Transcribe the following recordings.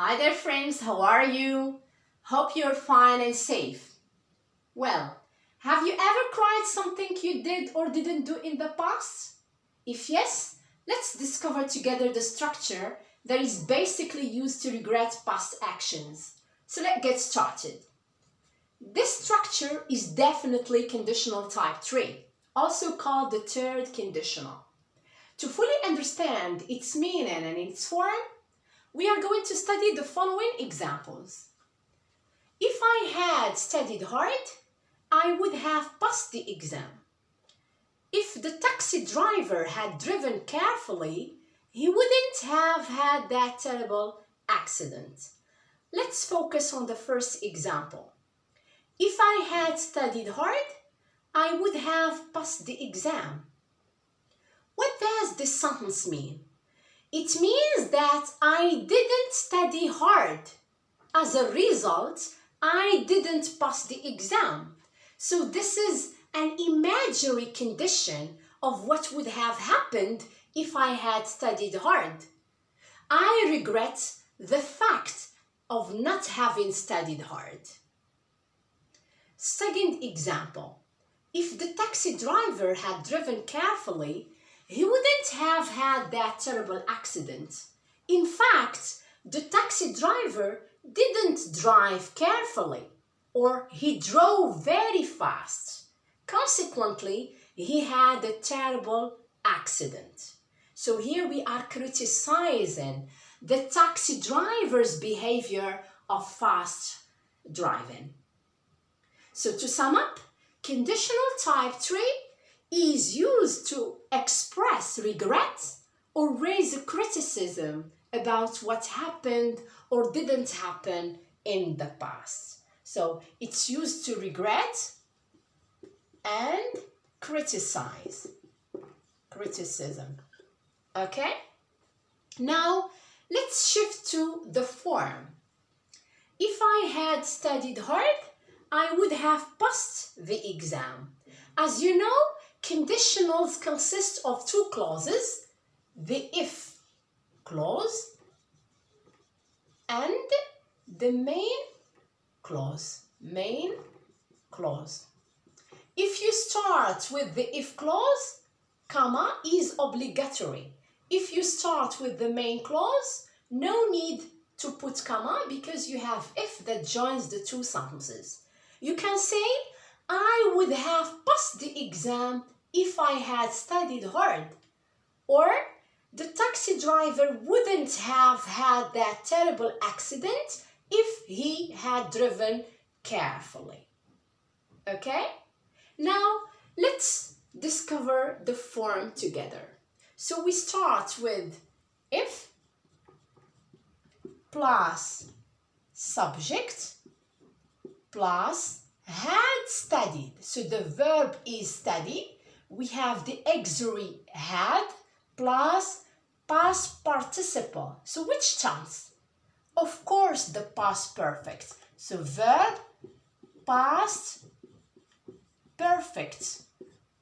Hi there friends, how are you? Hope you're fine and safe. Well, have you ever cried something you did or didn't do in the past? If yes, let's discover together the structure that is basically used to regret past actions. So let's get started. This structure is definitely conditional type 3, also called the third conditional. To fully understand its meaning and its form, we are going to study the following examples. If I had studied hard, I would have passed the exam. If the taxi driver had driven carefully, he wouldn't have had that terrible accident. Let's focus on the first example. If I had studied hard, I would have passed the exam. What does this sentence mean? It means that I didn't study hard. As a result, I didn't pass the exam. So this is an imaginary condition of what would have happened if I had studied hard. I regret the fact of not having studied hard. Second example. If the taxi driver had driven carefully, he wouldn't have had that terrible accident. In fact, the taxi driver didn't drive carefully, or he drove very fast. Consequently, he had a terrible accident. So here we are criticizing the taxi driver's behavior of fast driving. So to sum up, conditional type 3 is used to express regret or raise a criticism about what happened or didn't happen in the past. So it's used to regret and criticism. Okay? Now let's shift to the form. If I had studied hard, I would have passed the exam. As you know, conditionals consist of two clauses, the if clause and the main clause. If you start with the if clause, comma is obligatory. If you start with the main clause, no need to put comma because you have if that joins the two sentences. You can say, I would have passed the exam if I had studied hard. Or, the taxi driver wouldn't have had that terrible accident if he had driven carefully. Okay? Now, let's discover the form together. So we start with if plus subject plus had studied. So the verb is study. We have the auxiliary had plus past participle. So which tense? Of course, the past perfect. So verb past perfect,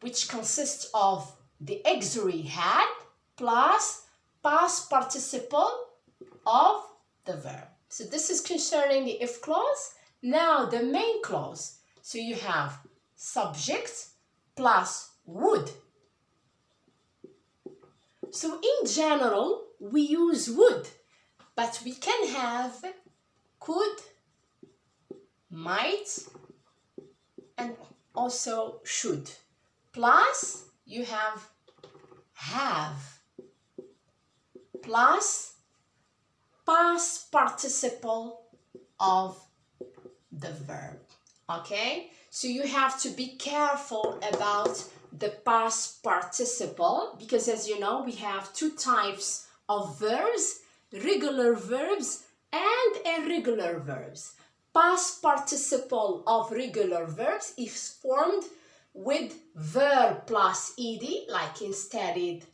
which consists of the auxiliary had plus past participle of the verb. So this is concerning the if clause. Now the main clause. So you have subject plus would. So in general, we use would, but we can have could, might, and also should. Plus, you have, plus past participle of the verb. Okay? So you have to be careful about the past participle because, as you know, we have two types of verbs, regular verbs and irregular verbs. Past participle of regular verbs is formed with verb plus ed, like in studied,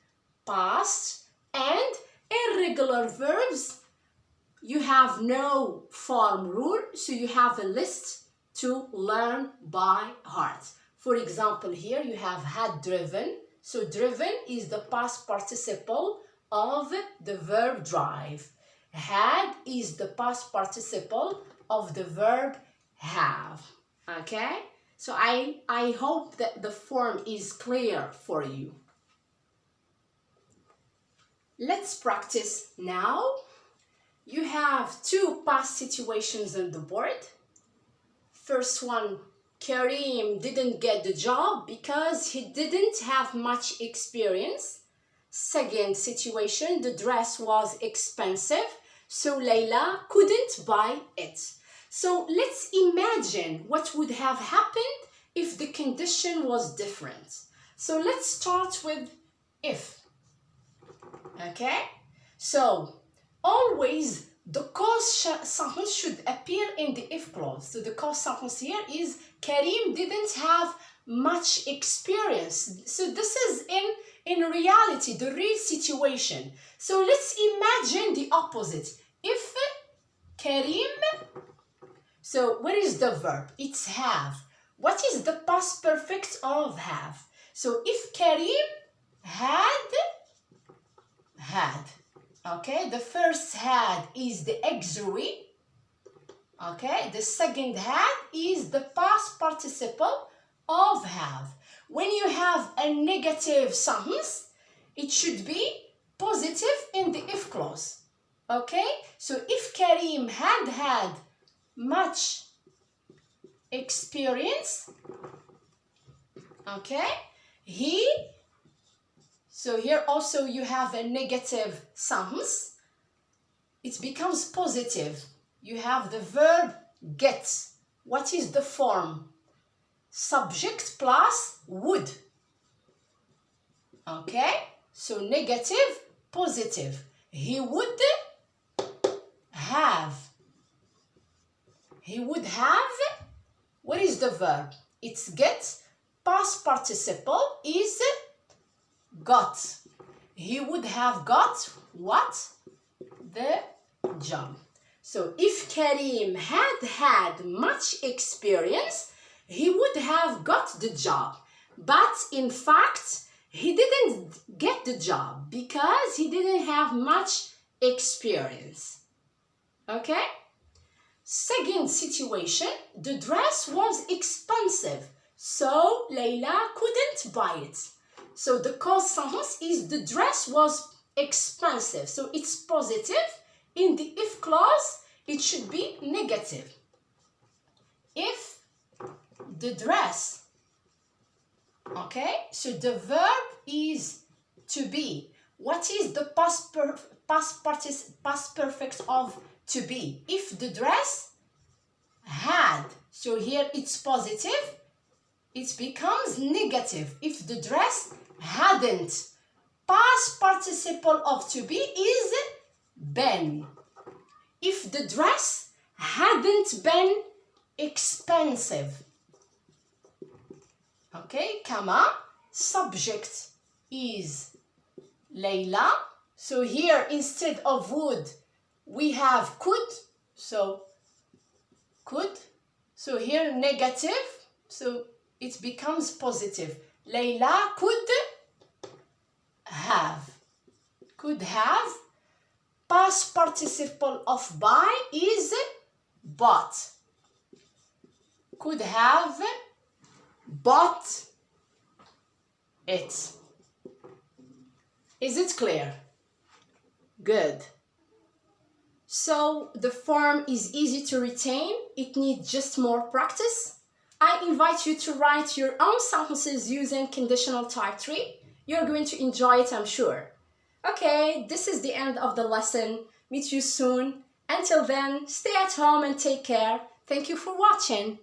past, and irregular verbs, you have no form rule, so you have a list to learn by heart. For example, here you have had driven. So driven is the past participle of the verb drive. Had is the past participle of the verb have. Okay? So I hope that the form is clear for you. Let's practice now. You have two past situations on the board. First one, Karim didn't get the job because he didn't have much experience. Second situation, the dress was expensive, so Layla couldn't buy it. So let's imagine what would have happened if the condition was different. So let's start with if. Okay? So always the cause sentence should appear in the if clause. So the cause sentence here is Karim didn't have much experience. So this is in reality, the real situation. So let's imagine the opposite. If Karim, so what is the verb? It's have. What is the past perfect of have? So if Karim had, okay, the first had is the auxiliary, okay, the second had is the past participle of have. When you have a negative sentence, it should be positive in the if clause, okay? So if Karim had much experience, okay, so here also you have a negative sentence. It becomes positive. You have the verb get. What is the form? Subject plus would. Okay? So negative, positive. He would have. He would have. What is the verb? It's get. Past participle is got. He would have got what? The job. So if Karim had much experience, he would have got the job. But in fact, he didn't get the job because he didn't have much experience. Okay? Second situation, the dress was expensive, so Layla couldn't buy it. So the cause sentence is the dress was expensive. So it's positive. In the if clause, it should be negative. If the dress, okay, so the verb is to be. What is the past perfect of to be? If the dress had, so here it's positive, it becomes negative. If the dress hadn't, past participle of to be is been. If the dress hadn't been expensive, okay, comma, subject is Layla. So here instead of would, we have could, so could. So here negative, so it becomes positive. Layla could have. Could have. Past participle of buy is bought. Could have bought it. Is it clear? Good. So the form is easy to retain. It needs just more practice. I invite you to write your own sentences using conditional type 3. You're going to enjoy it, I'm sure. Okay, this is the end of the lesson. Meet you soon. Until then, stay at home and take care. Thank you for watching.